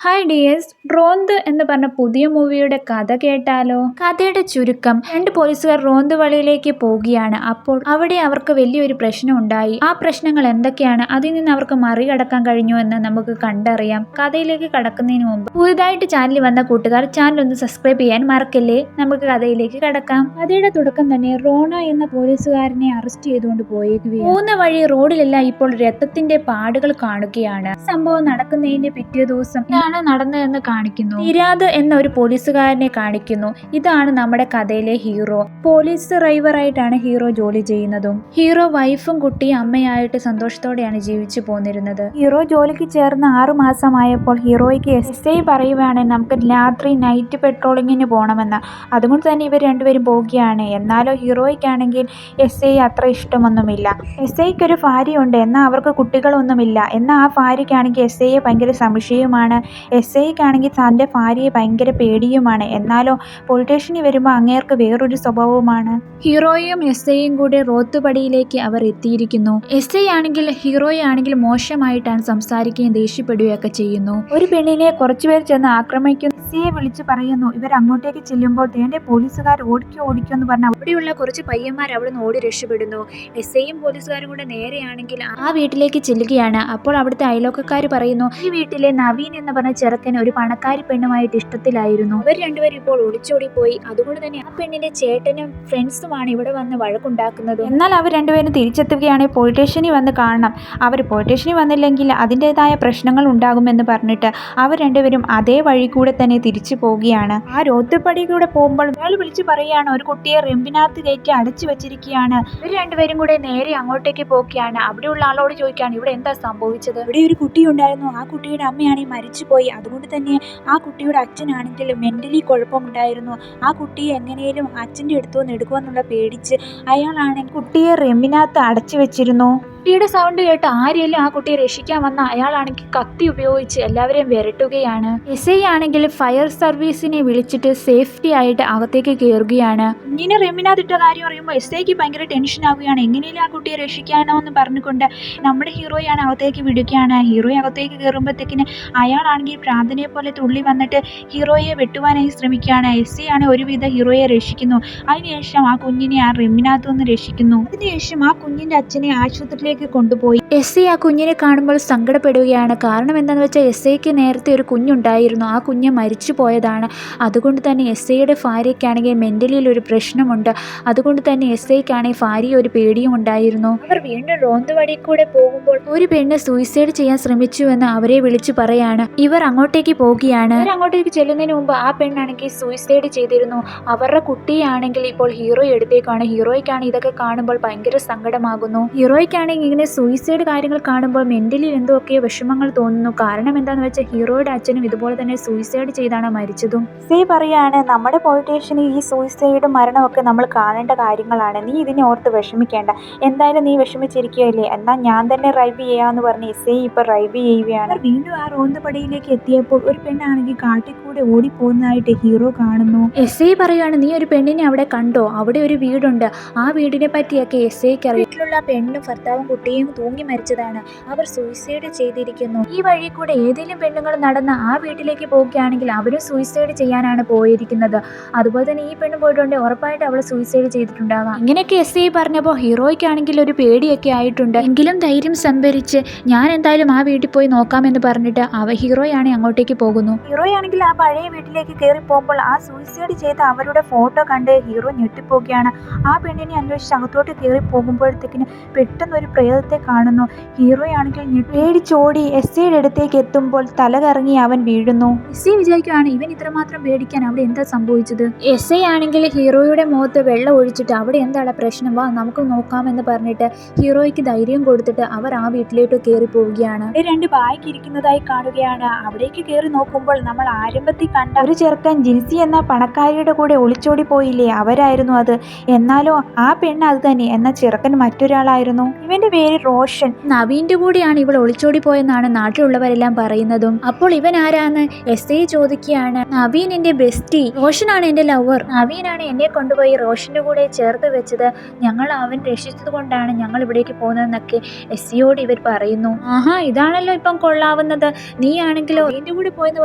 Hi dears, റോന്ത് എന്ന് പറഞ്ഞ പുതിയ മൂവിയുടെ കഥ കേട്ടാലോ? കഥയുടെ ചുരുക്കം: രണ്ട് പോലീസുകാർ റോന്ത് വഴിയിലേക്ക് പോകുകയാണ്. അപ്പോൾ അവിടെ അവർക്ക് വലിയൊരു പ്രശ്നം ഉണ്ടായി. ആ പ്രശ്നങ്ങൾ എന്തൊക്കെയാണ്, അതിൽ നിന്ന് അവർക്ക് മറികടക്കാൻ കഴിഞ്ഞു എന്ന് നമുക്ക് കണ്ടറിയാം. കഥയിലേക്ക് കടക്കുന്നതിന് മുമ്പ് പുതുതായിട്ട് ചാനലിൽ വന്ന കൂട്ടുകാർ ചാനൽ ഒന്ന് സബ്സ്ക്രൈബ് ചെയ്യാൻ മറക്കല്ലേ. നമുക്ക് കഥയിലേക്ക് കടക്കാം. കഥയുടെ തുടക്കം തന്നെ റോണ എന്ന പോലീസുകാരനെ അറസ്റ്റ് ചെയ്തുകൊണ്ട് പോയേക്കുകയാണ്. പോകുന്ന വഴി റോഡിലെല്ലാം ഇപ്പോൾ രക്തത്തിന്റെ പാടുകൾ കാണുകയാണ്. സംഭവം നടക്കുന്നതിന്റെ പിറ്റേ ദിവസം നടന്നതെന്ന് കാണിക്കുന്നു. ഇരാദ് എന്ന ഒരു പോലീസുകാരനെ കാണിക്കുന്നു. ഇതാണ് നമ്മുടെ കഥയിലെ ഹീറോ. പോലീസ് ഡ്രൈവറായിട്ടാണ് ഹീറോ ജോലി ചെയ്യുന്നതും. ഹീറോ വൈഫും കുട്ടിയും അമ്മയായിട്ട് സന്തോഷത്തോടെയാണ് ജീവിച്ചു പോന്നിരുന്നത്. ഹീറോ ജോലിക്ക് ചേർന്ന് 6 മാസമായപ്പോൾ ഹീറോയ്ക്ക് എസ് ഐ പറയുകയാണ് നമുക്ക് രാത്രി നൈറ്റ് പെട്രോളിങ്ങിന് പോകണമെന്ന്. അതുകൊണ്ട് തന്നെ ഇവർ രണ്ടുപേരും പോവുകയാണ്. എന്നാലോ ഹീറോയ്ക്കാണെങ്കിൽ എസ് ഐ അത്ര ഇഷ്ടമൊന്നുമില്ല. എസ് ഐക്ക് ഒരു ഭാര്യയുണ്ട്, എന്നാൽ അവർക്ക് കുട്ടികളൊന്നുമില്ല. എന്നാൽ ആ ഭാര്യയ്ക്കാണെങ്കിൽ എസ് ഐയെ ഭയങ്കര സംശയവുമാണ്. എസ് ഐക്കാണെങ്കിൽ തൻ്റെ ഭാര്യയെ ഭയങ്കര പേടിയുമാണ്. എന്നാലോ പോലീസ് സ്റ്റേഷനിൽ വരുമ്പോൾ അങ്ങേർക്ക് വേറൊരു സ്വഭാവവുമാണ്. ഹീറോയും എസ് ഐയും കൂടെ റോത്തുപടിയിലേക്ക് അവർ എത്തിയിരിക്കുന്നു. എസ് ഐ ആണെങ്കിൽ ഹീറോയെ ആണെങ്കിൽ മോശമായിട്ടാണ് സംസാരിക്കുകയും ദേഷ്യപ്പെടുകയൊക്കെ ചെയ്യുന്നു. ഒരു പെണ്ണിനെ കുറച്ചുപേർ ചെന്ന് ആക്രമിക്കുന്നു. എസ് ഐയെ വിളിച്ച് പറയുന്നു. ഇവർ അങ്ങോട്ടേക്ക് ചെല്ലുമ്പോൾ തേന്റെ പോലീസുകാർ ഓടിക്കോ എന്ന് പറഞ്ഞ അവിടെയുള്ള കുറച്ച് പയ്യന്മാർ അവിടെ നിന്ന് ഓടി രക്ഷപ്പെടുന്നു. എസ് ഐയും പോലീസുകാരും കൂടെ നേരെയാണെങ്കിൽ ആ വീട്ടിലേക്ക് ചെല്ലുകയാണ്. അപ്പോൾ അവിടുത്തെ അയൽവക്കക്കാർ പറയുന്നു ഈ വീട്ടിലെ നവീൻ എന്ന് പറഞ്ഞ ചെറുക്കന് ഒരു പണക്കാരി പെണ്ണുമായിട്ട് ഇഷ്ടത്തിലായിരുന്നു. അവർ രണ്ടുപേരും ഇപ്പോൾ ഒളിച്ചോടി പോയി. അതുകൊണ്ട് തന്നെ ആ പെണ്ണിന്റെ ചേട്ടനും ഫ്രണ്ട്സുമാണ് ഇവിടെ വന്ന് വഴക്കുണ്ടാക്കുന്നത്. എന്നാൽ അവർ രണ്ടുപേരും തിരിച്ചെത്തുകയാണ്. പോലീസ് സ്റ്റേഷനിൽ വന്ന് കാണണം. അവർ പോലീസ് സ്റ്റേഷനിൽ വന്നില്ലെങ്കിൽ അതിൻ്റെതായ പ്രശ്നങ്ങൾ ഉണ്ടാകുമെന്ന് പറഞ്ഞിട്ട് അവർ രണ്ടുപേരും അതേ വഴി കൂടെ തന്നെ തിരിച്ചു പോവുകയാണ്. ആ റോത്തുപടി കൂടെ പോകുമ്പോൾ അയാൾ വിളിച്ചു പറയുകയാണ് ഒരു കുട്ടിയെ റെമ്പിനകത്ത് കയറ്റി അടച്ചു വെച്ചിരിക്കുകയാണ്. ഇവർ രണ്ടുപേരും കൂടെ നേരെ അങ്ങോട്ടേക്ക് പോവുകയാണ്. അവിടെയുള്ള ആളോട് ചോദിക്കുകയാണ് ഇവിടെ എന്താ സംഭവിച്ചത്. ഇവിടെ ഒരു കുട്ടി ഉണ്ടായിരുന്നു. ആ കുട്ടിയുടെ അമ്മയാണെങ്കിൽ മരിച്ചുപോയി. അതുകൊണ്ട് തന്നെ ആ കുട്ടിയുടെ അച്ഛനാണെങ്കിൽ മെന്റലി കുഴപ്പമുണ്ടായിരുന്നു. ആ കുട്ടിയെ എങ്ങനെയും അച്ഛൻ്റെ അടുത്തു നിന്ന് എടുക്കുമെന്നുള്ള പേടിച്ച് അയാളാണെങ്കിൽ കുട്ടിയെ റെമ്പിനകത്ത് അടച്ചു വെച്ചിരുന്നു. കുട്ടിയുടെ സൗണ്ട് കേട്ട് ആരെയും ആ കുട്ടിയെ രക്ഷിക്കാൻ വന്ന അയാളാണെങ്കിൽ കത്തി ഉപയോഗിച്ച് എല്ലാവരെയും വിരട്ടുകയാണ്. എസ് ഐ ആണെങ്കിൽ ഫയർ സർവീസിനെ വിളിച്ചിട്ട് സേഫ്റ്റി ആയിട്ട് അകത്തേക്ക് കയറുകയാണ്. ഇങ്ങനെ റെമ്പിനകത്തിട്ട കാര്യം അറിയുമ്പോൾ എസ് ഐക്ക് ഭയങ്കര ടെൻഷൻ ആവുകയാണ്. എങ്ങനെയും ആ കുട്ടിയെ രക്ഷിക്കാനോ എന്ന് പറഞ്ഞുകൊണ്ട് നമ്മുടെ ഹീറോയാണ് അകത്തേക്ക് വിടുകയാണ്. ഹീറോയെ അകത്തേക്ക് കയറുമ്പോഴത്തേക്കിന് അയാളാണെങ്കിൽ പ്രാർത്ഥനയെ പോലെ തുള്ളി വന്നിട്ട് ഹീറോയെ വെട്ടുവാനായി ശ്രമിക്കുകയാണ്. എസ് ഐ ആണ് ഒരുവിധ ഹീറോയെ രക്ഷിക്കുന്നു. അതിനുശേഷം ആ കുഞ്ഞിനെ ആ റെമ്പിനകത്തു നിന്ന് രക്ഷിക്കുന്നു. അതിനുശേഷം ആ കുഞ്ഞിന്റെ അച്ഛനെ ആശുപത്രിയിലേക്ക് കൊണ്ടുപോയി. എസ് ഐ ആ കുഞ്ഞിനെ കാണുമ്പോൾ സങ്കടപ്പെടുകയാണ്. കാരണം എന്താണെന്ന് വെച്ചാൽ എസ് ഐക്ക് നേരത്തെ ഒരു കുഞ്ഞുണ്ടായിരുന്നു. ആ കുഞ്ഞ് മരിച്ചു പോയതാണ്. അതുകൊണ്ട് തന്നെ എസ് ഐയുടെ ഭാര്യയ്ക്കാണെങ്കിൽ മെന്റലിയിൽ ഒരു പ്രശ്നമുണ്ട്. അതുകൊണ്ട് തന്നെ എസ് ഐക്കാണെങ്കിൽ ഭാര്യ ഒരു പേടിയും ഉണ്ടായിരുന്നു. അവർ വീണ്ടും റോന്തുവഴി കൂടെ പോകുമ്പോൾ ഒരു പെണ്ണ് സൂയിസൈഡ് ചെയ്യാൻ ശ്രമിച്ചുവെന്ന് അവരെ വിളിച്ചു പറയാണ്. ഇവർ അങ്ങോട്ടേക്ക് പോവുകയാണ്. അങ്ങോട്ടേക്ക് ചെല്ലുന്നതിന് മുമ്പ് ആ പെണ്ണാണെങ്കിൽ സൂയിസൈഡ് ചെയ്തിരുന്നു. അവരുടെ കുട്ടിയാണെങ്കിൽ ഇപ്പോൾ ഹീറോ എടുത്തേക്കാണ്. ഹീറോയ്ക്കാണ് ഇതൊക്കെ കാണുമ്പോൾ ഭയങ്കര സങ്കടമാകുന്നു. ഹീറോയ്ക്കാണെങ്കിൽ ഇങ്ങനെ സൂയിസൈഡ് കാര്യങ്ങൾ കാണുമ്പോൾ മെന്റലി എന്തൊക്കെയോ വിഷമങ്ങൾ തോന്നുന്നു. കാരണം എന്താണെന്ന് വെച്ചാൽ ഹീറോയുടെ അച്ഛനും ഇതുപോലെ തന്നെ സൂയിസൈഡ് ചെയ്താണ് മരിച്ചതും. സി പറയാണ് നമ്മുടെ പോലീസ് സ്റ്റേഷനിൽ ഈ സൂയിസൈഡ് മരണമൊക്കെ നമ്മൾ കാണേണ്ട കാര്യങ്ങളാണ്. നീ ഇതിനെ ഓർത്ത് വിഷമിക്കേണ്ട. എന്തായാലും നീ വിഷമിച്ചിരിക്കുകയല്ലേ, എന്നാൽ ഞാൻ തന്നെ ഡ്രൈവ് ചെയ്യാമെന്ന് പറഞ്ഞ് എസ് ഐ ഇപ്പോൾ ഡ്രൈവ് ചെയ്യുകയാണ്. വീണ്ടും ആ റോന്തുപടിയിലേക്ക് എത്തിയപ്പോൾ ഒരു പെണ്ണാണെങ്കിൽ കാട്ടിക്കൂടെ ഓടിപ്പോകുന്നതായിട്ട് ഹീറോ കാണുന്നു. എസ് ഐ പറയുകയാണ് നീ ഒരു പെണ്ണിനെ അവിടെ കണ്ടോ, അവിടെ ഒരു വീടുണ്ട്. ആ വീടിനെ പറ്റിയൊക്കെ എസ് ഐക്ക് അറിയാം. വീട്ടിലുള്ള പെണ്ണും ഭർത്താവും കുട്ടിയും തൂങ്ങി മരിച്ചതാണ്. അവർ സൂയിസൈഡ് ചെയ്തിരിക്കുന്നു. ഈ വഴി കൂടെ ഏതെങ്കിലും പെണ്ണുങ്ങൾ നടന്ന് ആ വീട്ടിലേക്ക് പോവുകയാണെങ്കിൽ അവരും സൂയിസൈഡ് ചെയ്യാനാണ് പോയിരിക്കുന്നത്. അതുപോലെ തന്നെ ഈ പെണ്ണ് പോയിട്ടുണ്ട്, ഉറപ്പായിട്ട് അവൾ സൂയിസൈഡ് ചെയ്തിട്ടുണ്ടാകാം. ഇങ്ങനെയൊക്കെ എസ് ഐ പറഞ്ഞപ്പോൾ ഹീറോയ്ക്കാണെങ്കിൽ ഒരു പേടിയൊക്കെ ആയിട്ടുണ്ട്. എങ്കിലും ധൈര്യം സംഭരിച്ച് ഞാൻ എന്തായാലും ആ വീട്ടിൽ പോയി നോക്കാമെന്ന് പറഞ്ഞിട്ട് ഹീറോയാണ് അങ്ങോട്ടേക്ക് പോകുന്നു. ഹീറോയാണെങ്കിൽ ആ പഴയ വീട്ടിലേക്ക് കയറി പോകുമ്പോൾ ആ സൂയിസൈഡ് ചെയ്ത അവരുടെ ഫോട്ടോ കണ്ട് ഹീറോ ഞെട്ടിപ്പോവുകയാണ്. ആ പെണ്ണിനെ അന്വേഷിച്ച് അകത്തോട്ട് കയറി പോകുമ്പോഴത്തേക്കിന് പെട്ടെന്ന് ഒരു പ്രേതത്തെ കാണുന്നു. ഹീറോയാണെങ്കിൽ പേടിച്ചോടി എസ് ഐയുടെ അടുത്തേക്ക് എത്തുമ്പോൾ തല കറങ്ങി അവൻ വീഴുന്നു. എസ് ഐ വിചാരിക്കുകയാണ് ഇവൻ ഇത്രമാത്രം പേടിക്കാൻ അവിടെ എന്താ സംഭവിച്ചത്. എസ് ഐ ആണെങ്കിൽ ഹീറോയുടെ മുഖത്ത് വെള്ളം ഒഴിച്ചിട്ട് അവിടെ എന്താണ് പ്രശ്നം, വാ നമുക്ക് നോക്കാമെന്ന് പറഞ്ഞിട്ട് ഹീറോയ്ക്ക് ധൈര്യം കൊടുത്തിട്ട് അവർ ആ വീട്ടിലേക്ക് കയറി പോവുകയാണ്. രണ്ട് ബാഗ് ഇരിക്കുന്നതായി കാണുകയാണ്. അവിടേക്ക് കയറി നോക്കുമ്പോൾ നമ്മൾ ആരംഭത്തിൽ കണ്ട ഒരു ചെറുക്കൻ ജിൻസി എന്ന പണക്കാരിയുടെ കൂടെ ഒളിച്ചോടി പോയില്ലേ, അവരായിരുന്നു അത്. എന്നാലോ ആ പെണ്ണ് അത് തന്നെ, എന്ന ചെറുക്കൻ മറ്റൊരാളായിരുന്നു. ഇവന്റെ ഇവന്റെ പേര് റോഷൻ. നവീന്റെ കൂടെയാണ് ഇവൾ ഒളിച്ചോടി പോയെന്നാണ് നാട്ടിലുള്ളവരെല്ലാം പറയുന്നതും. അപ്പോൾ ഇവൻ ആരാന്ന് SI ചോദിക്കുകയാണ്. നവീൻ എന്റെ ബെസ്റ്റി, റോഷനാണ് എന്റെ ലവർ. നവീനാണ് എന്നെ കൊണ്ടുപോയി റോഷന്റെ കൂടെ ചേർത്ത് വെച്ചത്. ഞങ്ങൾ അവൻ രക്ഷിച്ചത് കൊണ്ടാണ് ഞങ്ങൾ ഇവിടേക്ക് പോകുന്നതെന്നൊക്കെ SIയോട് ഇവർ പറയുന്നു. ആഹാ, ഇതാണല്ലോ ഇപ്പം കൊള്ളാവുന്നത്. നീ ആണെങ്കിലോ എന്റെ കൂടെ പോയെന്ന്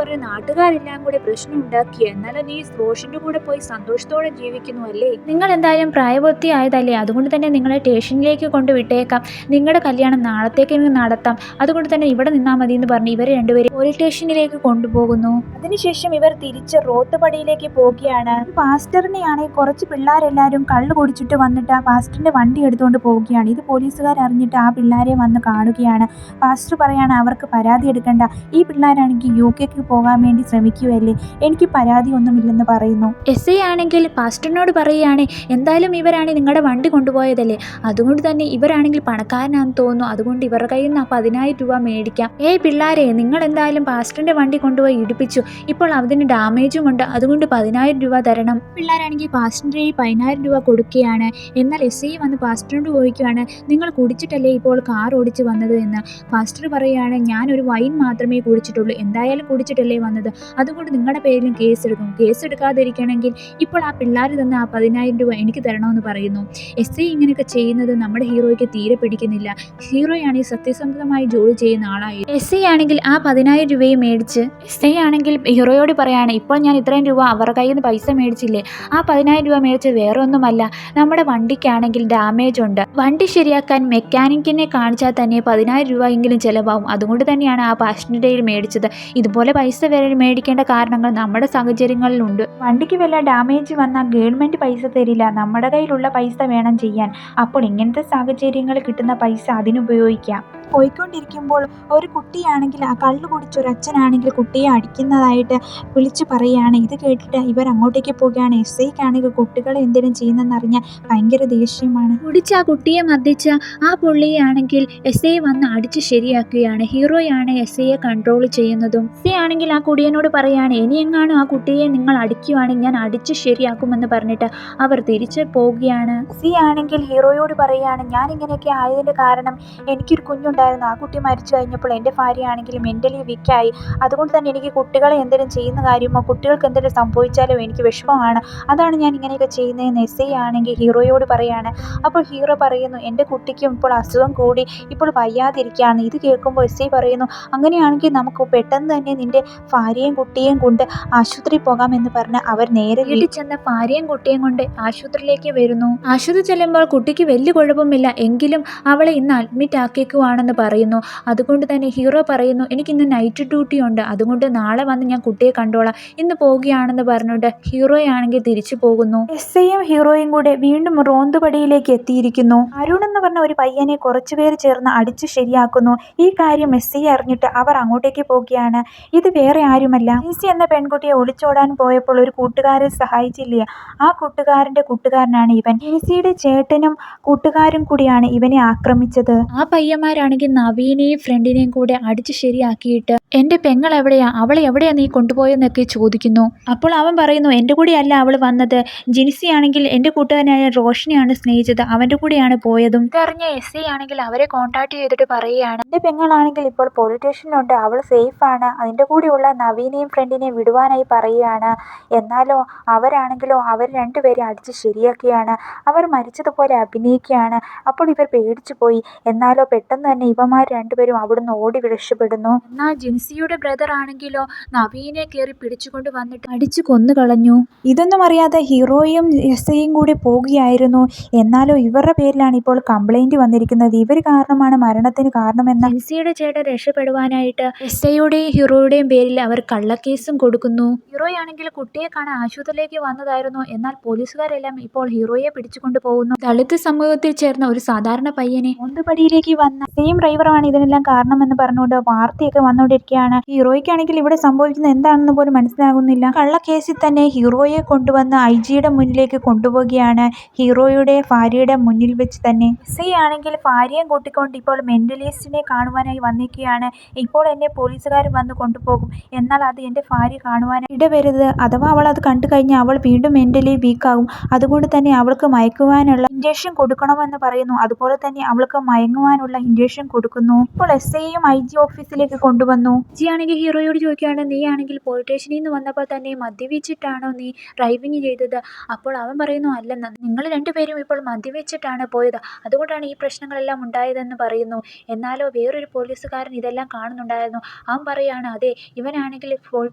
പറഞ്ഞ നാട്ടുകാരെല്ലാം കൂടെ പ്രശ്നം ഉണ്ടാക്കി. എന്നാലും നീ റോഷന്റെ കൂടെ പോയി സന്തോഷത്തോടെ ജീവിക്കുന്നു അല്ലേ? നിങ്ങൾ എന്തായാലും പ്രായപൂർത്തി ആയതല്ലേ, അതുകൊണ്ട് തന്നെ നിങ്ങളെ സ്റ്റേഷനിലേക്ക് കൊണ്ടുവിട്ടേക്കാം. നിങ്ങളുടെ കല്യാണം നാളത്തേക്ക് നടത്താം. അതുകൊണ്ട് തന്നെ ഇവിടെ നിന്നാൽ മതി എന്ന് പറഞ്ഞ് ഇവരെ രണ്ടുപേരും പോലീസ് സ്റ്റേഷനിലേക്ക് കൊണ്ടുപോകുന്നു. അതിനുശേഷം ഇവർ തിരിച്ച് റോത്തുപടിയിലേക്ക് പോവുകയാണ്. പാസ്റ്ററിനെയാണ് കുറച്ച് പിള്ളേരെല്ലാവരും കള്ളു കുടിച്ചിട്ട് വന്നിട്ട് ആ പാസ്റ്ററിന്റെ വണ്ടി എടുത്തുകൊണ്ട് പോവുകയാണ്. ഇത് പോലീസുകാർ അറിഞ്ഞിട്ട് ആ പിള്ളേരെ വന്ന് കാണുകയാണ്. പാസ്റ്റർ പറയാണ് അവർക്ക് പരാതി എടുക്കണ്ട, ഈ പിള്ളേരാണെങ്കിൽ UK പോകാൻ വേണ്ടി ശ്രമിക്കുകയല്ലേ, എനിക്ക് പരാതി ഒന്നുമില്ലെന്ന് പറയുന്നു. SI ആണെങ്കിൽ പാസ്റ്ററിനോട് പറയുകയാണ് എന്തായാലും ഇവരാണ് നിങ്ങളുടെ വണ്ടി കൊണ്ടുപോയതല്ലേ, അതുകൊണ്ട് തന്നെ ഇവരാണെങ്കിൽ പണക്കാരനാണെന്ന് തോന്നുന്നു, അതുകൊണ്ട് ഇവരുടെ കയ്യിൽ നിന്ന് 10,000 രൂപ മേടിക്കാം. പിള്ളേരെ, നിങ്ങൾ എന്തായാലും പാസ്റ്ററിന്റെ വണ്ടി കൊണ്ടുപോയി ഇടിപ്പിച്ചു, ഇപ്പോൾ അതിന് ഡാമേജും ഉണ്ട്, അതുകൊണ്ട് 10,000 രൂപ തരണം. പിള്ളേരാണെങ്കിൽ പാസ്റ്ററിന്റെ 10,000 രൂപ കൊടുക്കുകയാണ്. എന്നാൽ SI വന്ന് പാസ്റ്ററിനോട് ചോദിക്കുകയാണ് നിങ്ങൾ കുടിച്ചിട്ടല്ലേ ഇപ്പോൾ കാർ ഓടിച്ച് വന്നത് എന്ന്. പാസ്റ്റർ പറയുകയാണ് ഞാൻ ഒരു വൈൻ മാത്രമേ കുടിച്ചിട്ടുള്ളൂ, എന്തായാലും കുടിച്ചിട്ടല്ലേ വന്നത്, അതുകൊണ്ട് നിങ്ങളുടെ പേരിലും കേസ് എടുക്കും. കേസ് എടുക്കാതിരിക്കണമെങ്കിൽ ഇപ്പോൾ ആ പിള്ളേർ തന്ന ആ 10,000 രൂപ എനിക്ക് തരണമെന്ന് പറയുന്നു. SI ഇങ്ങനെയൊക്കെ ചെയ്യുന്നത് നമ്മുടെ ഹീറോയ്ക്ക് തീരെ പിടിക്കുന്നില്ല. ഹീറോയാണെങ്കിൽ സത്യസന്ധമായി ജോലി ചെയ്യുന്ന ആളായിരുന്നു. SI ആണെങ്കിൽ ആ 10,000 രൂപയും മേടിച്ച് SI ആണെങ്കിൽ ഹീറോയോട് പറയാണ് ഇപ്പോൾ ഞാൻ ഇത്രയും രൂപ അവരുടെ കയ്യിൽ നിന്ന് പൈസ മേടിച്ചില്ലേ, ആ 10,000 രൂപ മേടിച്ചത് വേറെ ഒന്നുമല്ല, നമ്മുടെ വണ്ടിക്കാണെങ്കിൽ ഡാമേജ് ഉണ്ട്, വണ്ടി ശരിയാക്കാൻ മെക്കാനിക്കിനെ കാണിച്ചാൽ തന്നെ 10,000 രൂപ എങ്കിലും ചിലവാകും, അതുകൊണ്ട് തന്നെയാണ് ആ പാഷൻ്റെ മേടിച്ചത്. ഇതുപോലെ പൈസ വരെ മേടിക്കേണ്ട കാരണങ്ങൾ നമ്മുടെ സാഹചര്യങ്ങളിലുണ്ട്. വണ്ടിക്ക് വല്ല ഡാമേജ് വന്നാൽ ഗവൺമെന്റ് പൈസ തരില്ല, നമ്മുടെ കയ്യിലുള്ള പൈസ വേണം ചെയ്യാൻ. അപ്പോൾ ഇങ്ങനത്തെ സാഹചര്യങ്ങളിൽ കിട്ടുന്ന പൈസ അതിനുപയോഗിക്കാം. പോയിക്കൊണ്ടിരിക്കുമ്പോൾ ഒരു കുട്ടിയാണെങ്കിൽ ആ കള്ളു കുടിച്ചൊരു അച്ഛനാണെങ്കിൽ കുട്ടിയെ അടിക്കുന്നതായിട്ട് വിളിച്ചു പറയുകയാണ്. ഇത് കേട്ടിട്ട് ഇവർ അങ്ങോട്ടേക്ക് പോവുകയാണ്. SIക്കാണെങ്കിൽ കുട്ടികളെ എന്തെങ്കിലും ചെയ്യുന്നതെന്നറിഞ്ഞാൽ ഭയങ്കര ദേഷ്യമാണ്. കുടിച്ച ആ കുട്ടിയെ മർദ്ദിച്ച ആ പുള്ളിയാണെങ്കിൽ SI വന്ന് അടിച്ച് ശരിയാക്കുകയാണ്. ഹീറോയാണ് SIയെ കൺട്രോൾ ചെയ്യുന്നതും. SI ആണെങ്കിൽ ആ കുടിയനോട് പറയാണ് ഇനി എങ്ങാനും ആ കുട്ടിയെ നിങ്ങൾ അടിക്കുകയാണെങ്കിൽ ഞാൻ അടിച്ച് ശരിയാക്കുമെന്ന് പറഞ്ഞിട്ട് അവർ തിരിച്ച് പോവുകയാണ്. SI ആണെങ്കിൽ ഹീറോയോട് പറയുകയാണ് ഞാൻ ഇങ്ങനെയൊക്കെ ആയതിൻ്റെ കാരണം എനിക്കൊരു കുഞ്ഞുണ്ടായിരുന്നു, ആ കുട്ടി മരിച്ചു കഴിഞ്ഞപ്പോൾ എൻ്റെ ഭാര്യയാണെങ്കിൽ മെൻ്റലി വീക്കായി, അതുകൊണ്ട് തന്നെ എനിക്ക് കുട്ടികളെ എന്തെങ്കിലും ചെയ്യുന്ന കാര്യമോ കുട്ടികൾക്ക് എന്തെങ്കിലും സംഭവിച്ചാലോ എനിക്ക് വിഷമമാണ്, അതാണ് ഞാൻ ഇങ്ങനെയൊക്കെ ചെയ്യുന്നതെന്ന് SI ആണെങ്കിൽ ഹീറോയോട് പറയാണ്. അപ്പോൾ ഹീറോ പറയുന്നു എൻ്റെ കുട്ടിക്കും ഇപ്പോൾ അസുഖം കൂടി ഇപ്പോൾ വയ്യാതിരിക്കുകയാണ്. ഇത് കേൾക്കുമ്പോൾ SI പറയുന്നു അങ്ങനെയാണെങ്കിൽ നമുക്ക് പെട്ടെന്ന് തന്നെ നിൻ്റെ ഭാര്യയും കുട്ടിയെയും കൊണ്ട് ആശുപത്രി പോകാമെന്ന് പറഞ്ഞ് അവർ നേരെ വീട്ടിൽ ചെന്ന് ഭാര്യയും കുട്ടിയും കൊണ്ട് ആശുപത്രിയിലേക്ക് വരുന്നു. ആശുപത്രി ചെല്ലുമ്പോൾ കുട്ടിക്ക് വലിയ കുഴപ്പമില്ല, എങ്കിലും അവളെ ഇന്ന് അഡ്മിറ്റ് ആക്കിയേക്കുവാണെന്ന് പറയുന്നു. അതുകൊണ്ട് തന്നെ ഹീറോ പറയുന്നു എനിക്കിന്ന് നൈറ്റ് ഡ്യൂട്ടി ഉണ്ട്, അതുകൊണ്ട് നാളെ വന്ന് ഞാൻ കുട്ടിയെ കണ്ടോളാം, ഇന്ന് പോവുകയാണെന്ന് പറഞ്ഞുകൊണ്ട് ഹീറോയാണെങ്കിൽ തിരിച്ചു പോകുന്നു. SIയും ഹീറോയും കൂടെ വീണ്ടും റോന്തുപടിയിലേക്ക് എത്തിയിരിക്കുന്നു. അരുൺ എന്ന് പറഞ്ഞ ഒരു പയ്യനെ കുറച്ചുപേർ ചേർന്ന് അടിച്ചു ശരിയാക്കുന്നു. ഈ കാര്യം SI അറിഞ്ഞിട്ട് അവർ അങ്ങോട്ടേക്ക് പോവുകയാണ്. ഇത് വേറെ ആരുമല്ല, ജിൻസി എന്ന പെൺകുട്ടിയെ ഒളിച്ചോടാൻ പോയപ്പോൾ ഒരു കൂട്ടുകാരെ സഹായിച്ചില്ലേ, ആ കൂട്ടുകാരന്റെ കൂട്ടുകാരനാണ് ഇവൻ. ജിൻസിയുടെ ചേട്ടനും കൂട്ടുകാരും കൂടിയാണ് ഇവനെ ആക്രമിച്ചത്. ആ പയ്യന്മാരാണെങ്കിൽ നവീനെയും ഫ്രണ്ടിനെയും കൂടെ അടിച്ച് ശരിയാക്കിയിട്ട് എൻ്റെ പെങ്ങൾ എവിടെയാ, അവളെ എവിടെയാ നീ കൊണ്ടുപോയെന്നൊക്കെ ചോദിക്കുന്നു. അപ്പോൾ അവൻ പറയുന്നു എൻ്റെ കൂടെയല്ല അവൾ വന്നത്, ജിൻസി ആണെങ്കിൽ എൻ്റെ കൂട്ടുകാരനായ റോഷനെയാണ് സ്നേഹിച്ചത്, അവൻ്റെ കൂടെയാണ് പോയതും. ഇതറിഞ്ഞ SI ആണെങ്കിൽ അവരെ കോൺടാക്ട് ചെയ്തിട്ട് പറയുകയാണ് എൻ്റെ പെങ്ങളാണെങ്കിൽ ഇപ്പോൾ പോലീസ് സ്റ്റേഷനിലുണ്ട്, അവൾ സേഫാണ്, അതിൻ്റെ കൂടെയുള്ള നവീനെയും ഫ്രണ്ടിനെയും വിടുവാനായി പറയുകയാണ്. എന്നാലോ അവരാണെങ്കിലോ അവർ രണ്ടുപേരെ അടിച്ച് ശരിയാക്കുകയാണ്, അവർ മരിച്ചതുപോലെ അഭിനയിക്കുകയാണ്. അപ്പോൾ ഇവർ പേടിച്ചു പോയി. എന്നാലോ പെട്ടെന്ന് തന്നെ ഇവന്മാർ രണ്ടുപേരും അവിടുന്ന് ഓടി രക്ഷപ്പെടുന്നു. എന്നാൽ ജിൻസിയുടെ ബ്രദർ ആണെങ്കിലോ നവീനെ കയറി പിടിച്ചുകൊണ്ട് വന്നിട്ട് അടിച്ചു കൊന്നു കളഞ്ഞു. ഇതൊന്നും അറിയാതെ ഹീറോയും SIയും കൂടി പോവുകയായിരുന്നു. എന്നാലോ ഇവരുടെ പേരിലാണ് ഇപ്പോൾ കംപ്ലൈന്റ് വന്നിരിക്കുന്നത്, ഇവർ കാരണമാണ് മരണത്തിന് കാരണമെന്ന്. ജിൻസിയുടെ ചേട്ടൻ രക്ഷപ്പെടുവാനായിട്ട് SIയുടെയും ഹീറോയുടെയും പേരിൽ അവർ കള്ളക്കേസും കൊടുക്കുന്നു. ഹീറോയാണെങ്കിൽ കുട്ടിയെ കാണാൻ ആശുപത്രിയിലേക്ക് വന്നതായിരുന്നു, എന്നാൽ പോലീസുകാരെല്ലാം ഇപ്പോൾ ഹീറോയെ പിടിച്ചുകൊണ്ട് പോകുന്നു. ദളിത് സമൂഹത്തിൽ ചേർന്ന ഒരു സാധാരണ പയ്യനെ ഒന്നുപടിയിലേക്ക് വന്ന SI എസ്ഐയും ഡ്രൈവറുമാണ് ഇതിനെല്ലാം കാരണമെന്ന് പറഞ്ഞുകൊണ്ട് വാർത്തയൊക്കെ വന്നുകൊണ്ടിരിക്കുകയാണ്. ഹീറോയ്ക്കാണെങ്കിൽ ഇവിടെ സംഭവിക്കുന്നത് എന്താണെന്ന് പോലും മനസ്സിലാകുന്നില്ല. കള്ളക്കേസിൽ തന്നെ ഹീറോയെ കൊണ്ടുവന്ന് ഐജിയുടെ മുന്നിലേക്ക് കൊണ്ടുപോവുകയാണ്. ഹീറോയുടെ ഭാര്യയുടെ മുന്നിൽ വെച്ച് തന്നെ. എസ്ഐ ആണെങ്കിൽ ഭാര്യയും കൂട്ടിക്കൊണ്ട് ഇപ്പോൾ മെന്റലിസ്റ്റിനെ കാണുവാനായി വന്നിരിക്കുകയാണ്. ഇപ്പോൾ എന്നെ പോലീസുകാർ വന്ന് കൊണ്ടുപോകും, എന്നാൽ അത് എൻ്റെ ഭാര്യ കാണുവാനായി ഇടവരുത്. അഥവാ അവൾ അത് കണ്ടു കഴിഞ്ഞാൽ അവൾ വീണ്ടും മെന്റലി വീക്കാകും. അതുകൊണ്ട് തന്നെ അവൾക്ക് മയക്കുവാനുള്ള ഇഞ്ചക്ഷൻ കൊടുക്കണമെന്ന് പറയുന്നു. അതുപോലെ തന്നെ അവൾക്ക് മയങ്ങുവാനുള്ള ഇഞ്ചക്ഷൻ കൊടുക്കുന്നു. ഇപ്പോൾ എസ്ഐയും ഐജി ഓഫീസിലേക്ക് കൊണ്ടുവന്നു. ഐജി ആണെങ്കിൽ ഹീറോയോട് ചോദിക്കുകയാണ്, നീ ആണെങ്കിൽ പോലീസ് സ്റ്റേഷനിൽ നിന്ന് വന്നപ്പോൾ തന്നെ മദ്യപിച്ചിട്ടാണോ നീ ഡ്രൈവിംഗ് ചെയ്തത്? അപ്പോൾ അവൻ പറയുന്നു, അല്ലെന്ന്, നിങ്ങൾ രണ്ടുപേരും ഇപ്പോൾ മദ്യപിച്ചിട്ടാണ് പോയത്, അതുകൊണ്ടാണ് ഈ പ്രശ്നങ്ങളെല്ലാം ഉണ്ടായതെന്ന് പറയുന്നു. എന്നാലോ വേറൊരു പോലീസുകാരൻ ഇതെല്ലാം കാണുന്നുണ്ടായിരുന്നു. അവൻ പറയാണ്, അതെ, ഇവനാണെങ്കിൽ പോലീസ്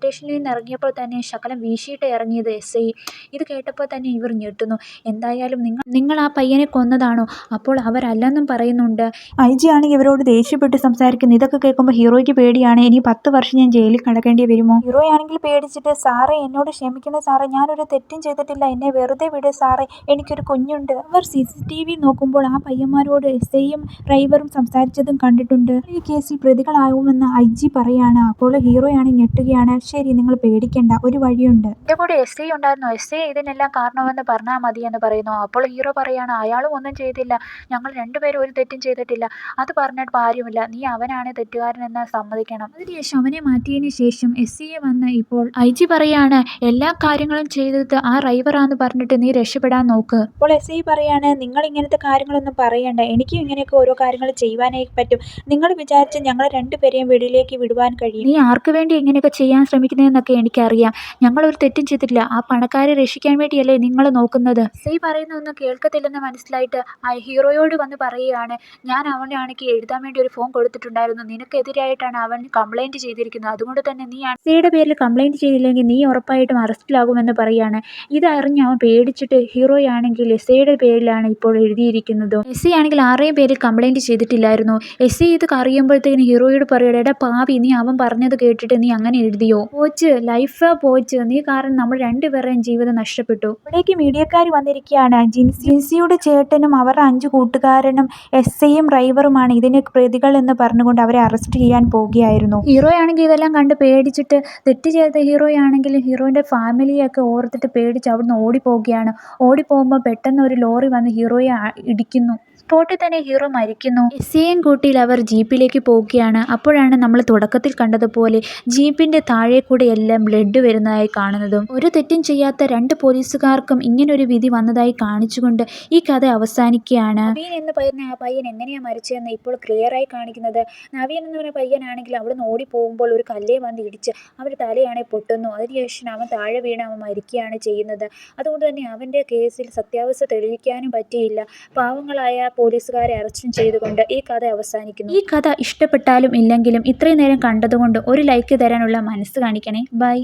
സ്റ്റേഷനിൽ നിന്ന് ഇറങ്ങിയപ്പോൾ തന്നെ ശകലം വീശിയിട്ട് ഇറങ്ങിയത് എസ്ഐ. ഇത് കേട്ടപ്പോൾ തന്നെ ഇവർ ഞെട്ടുന്നു. എന്തായാലും നിങ്ങൾ ആ പയ്യനെ കൊന്നതാണോ? അപ്പോൾ അവരല്ലെന്നും പറയുന്നുണ്ട്. ഐജി ആണെങ്കിൽ ഇവരോട് ദേഷ്യപ്പെട്ട് സംസാരിക്കുന്നു. ഇതൊക്കെ കേൾക്കുമ്പോൾ ഹീറോയ്ക്ക് പേടിയാണ്. ഇനി 10 വർഷം ഞാൻ ജയിലിൽ കിടക്കേണ്ടി വരുമോ? ഹീറോ ആണെങ്കിൽ പേടിച്ചിട്ട്, സാറേ എന്നോട് ക്ഷമിക്കണം സാറേ, ഞാനൊരു തെറ്റും ചെയ്തിട്ടില്ല, എന്നെ വെറുതെ വിട് സാറേ, എനിക്കൊരു കുഞ്ഞുണ്ട്. അവർ CCTV നോക്കുമ്പോൾ ആ പയ്യന്മാരോട് എസ്ഐയും ഡ്രൈവറും സംസാരിച്ചതും കണ്ടിട്ടുണ്ട്. ഈ കേസിൽ പ്രതികളാവുമെന്ന് ഐജി പറയാണ്. അപ്പോൾ ഹീറോയാണ് ഞെട്ടുകയാണ്. ശരി, നിങ്ങൾ പേടിക്കണ്ട, ഒരു വഴിയുണ്ട്. എൻ്റെ കൂടെ എസ്ഐ ഉണ്ടായിരുന്നു, എസ്ഐ ഇതിനെല്ലാം കാരണമെന്ന് പറഞ്ഞാൽ മതി എന്ന് പറയുന്നു. അപ്പോൾ ഹീറോ പറയാണ്, അയാളും ഒന്നും ചെയ്തില്ല, ഞങ്ങൾ രണ്ടുപേരും ഒരു തെറ്റും ചെയ്തിട്ടില്ല, അത് പറഞ്ഞിട്ട് കാര്യമില്ല, നീ അവനാണ് തെറ്റുകാരനെന്ന് സമ്മതിക്കണം. അതിനുശേഷം അവനെ മാറ്റിയതിന് ശേഷം എസ്ഐയെ വന്ന് ഇപ്പോൾ ഐജി പറയാണ്, എല്ലാ കാര്യങ്ങളും ചെയ്തത് ആ ഡ്രൈവറാന്ന് പറഞ്ഞിട്ട് നീ രക്ഷപ്പെടാൻ നോക്ക്. അപ്പോൾ എസ്ഐ പറയാണ്, നിങ്ങൾ ഇങ്ങനത്തെ കാര്യങ്ങളൊന്നും പറയണ്ട, എനിക്കും ഇങ്ങനെയൊക്കെ ഓരോ കാര്യങ്ങൾ ചെയ്യുവാനായി പറ്റും. നിങ്ങൾ വിചാരിച്ച് ഞങ്ങൾ രണ്ടുപേരെയും വെളിയിലേക്ക് വിടുവാൻ കഴിയും? നീ ആർക്ക് വേണ്ടി ഇങ്ങനെയൊക്കെ ചെയ്യാൻ ശ്രമിക്കുന്നതെന്നൊക്കെ എനിക്കറിയാം. ഞങ്ങളൊരു തെറ്റും ചെയ്തിട്ടില്ല, ആ പണക്കാരെ രക്ഷിക്കാൻ വേണ്ടിയല്ലേ നിങ്ങൾ നോക്കുന്നത്? എസ്ഐ പറയുന്നൊന്നും കേൾക്കത്തില്ലെന്ന് മനസ്സിലായിട്ട് ഹീറോയോട് വന്ന് പറയുകയാണ്, ഞാൻ അവനാണെങ്കിൽ എഴുതാൻ വേണ്ടി ഒരു ഫോൺ കൊടുത്തിട്ടുണ്ടായിരുന്നു, നിനക്കെതിരായിട്ടാണ് അവൻ കംപ്ലൈൻറ്റ് ചെയ്തിരിക്കുന്നത്, അതുകൊണ്ട് തന്നെ നീ എസ്ഐയുടെ പേരിൽ കംപ്ലൈൻറ്റ് ചെയ്തില്ലെങ്കിൽ നീ ഉറപ്പായിട്ടും അറസ്റ്റിലാകുമെന്ന് പറയുകയാണ്. ഇതറിഞ്ഞ് അവൻ പേടിച്ചിട്ട് ഹീറോയാണെങ്കിൽ എസ്ഐയുടെ പേരിലാണ് ഇപ്പോൾ എഴുതിയിരിക്കുന്നത്. എസ്ഐ ആണെങ്കിൽ ആരെയും പേരിൽ കംപ്ലൈൻറ്റ് ചെയ്തിട്ടില്ലായിരുന്നു. എസ്ഐ ഇത് അറിയുമ്പോഴത്തേന് ഹീറോയോട് പറയുക, എടാ പാവി, നീ അവൻ പറഞ്ഞത് കേട്ടിട്ട് നീ അങ്ങനെ എഴുതിയോ? പോച്ച്, ലൈഫ് പോച്ച്, നീ കാരണം നമ്മൾ രണ്ടുപേരുടെയും ജീവിതം നഷ്ടപ്പെട്ടു. ഇവിടേക്ക് മീഡിയക്കാർ വന്നിരിക്കുകയാണ്. ജിൻസിയുടെ ചേട്ടനും അവരുടെ 5 കൂട്ടുകാരനും എസ്ഐയും ഡ്രൈവറുമാണ് ഇതിന് പ്രതികൾ എന്ന് പറഞ്ഞുകൊണ്ട് അവരെ അറസ്റ്റ് ചെയ്യാൻ പോവുകയായിരുന്നു. ഹീറോയാണെങ്കിൽ ഇതെല്ലാം കണ്ട് പേടിച്ചിട്ട്, തെറ്റ് ചെയ്ത ഹീറോയാണെങ്കിൽ ഹീറോയിൻ്റെ ഫാമിലിയൊക്കെ ഓർത്തിട്ട് പേടിച്ച് അവിടുന്ന് ഓടിപ്പോവുകയാണ്. ഓടിപ്പോകുമ്പോൾ പെട്ടെന്ന് ഒരു ലോറി വന്ന് ഹീറോയെ ഇടിക്കുന്നു. സ്പോട്ടിൽ തന്നെ ഹീറോ മരിക്കുന്നു. എസ്ഐയും കൂട്ടിയിൽ അവർ ജീപ്പിലേക്ക് പോവുകയാണ്. അപ്പോഴാണ് നമ്മൾ തുടക്കത്തിൽ കണ്ടതുപോലെ ജീപ്പിൻ്റെ താഴെ കൂടെ എല്ലാം ബ്ലഡ് വരുന്നതായി കാണുന്നതും ഒരു തെറ്റും ചെയ്യാത്ത 2 പോലീസുകാർക്കും ഇങ്ങനൊരു വിധി വന്നതായി കാണിച്ചുകൊണ്ട് ഈ കഥ അവസാനിക്കുകയാണ്. നവീൻ എന്ന് പറയുന്ന ആ പയ്യൻ എങ്ങനെയാണ് മരിച്ചതെന്ന് ഇപ്പോൾ ക്ലിയറായി കാണിക്കുന്നത്. നവീൻ എന്ന് പറയുന്ന പയ്യനാണെങ്കിൽ അവിടെ നിന്ന് ഓടിപ്പോകുമ്പോൾ ഒരു കല്ലേ വന്ന് ഇടിച്ച് അവൻ്റെ തലയാണെങ്കിൽ പൊട്ടുന്നു. അതിനുശേഷം അവൻ താഴെ വീണ് അവൻ മരിക്കുകയാണ് ചെയ്യുന്നത്. അതുകൊണ്ട് തന്നെ അവൻ്റെ കേസിൽ സത്യാവസ്ഥ തെളിയിക്കാനും പറ്റിയില്ല. പാവങ്ങളായ പോലീസുകാരെ അറസ്റ്റും ചെയ്തുകൊണ്ട് ഈ കഥ അവസാനിക്കുന്നു. ഈ കഥ ഇഷ്ടപ്പെട്ടാലും ഇല്ലെങ്കിലും ഇത്രയും നേരം കണ്ടതുകൊണ്ട് ഒരു ലൈക്ക് തരാനുള്ള മനസ്സ് കാണിക്കണേ. ബൈ.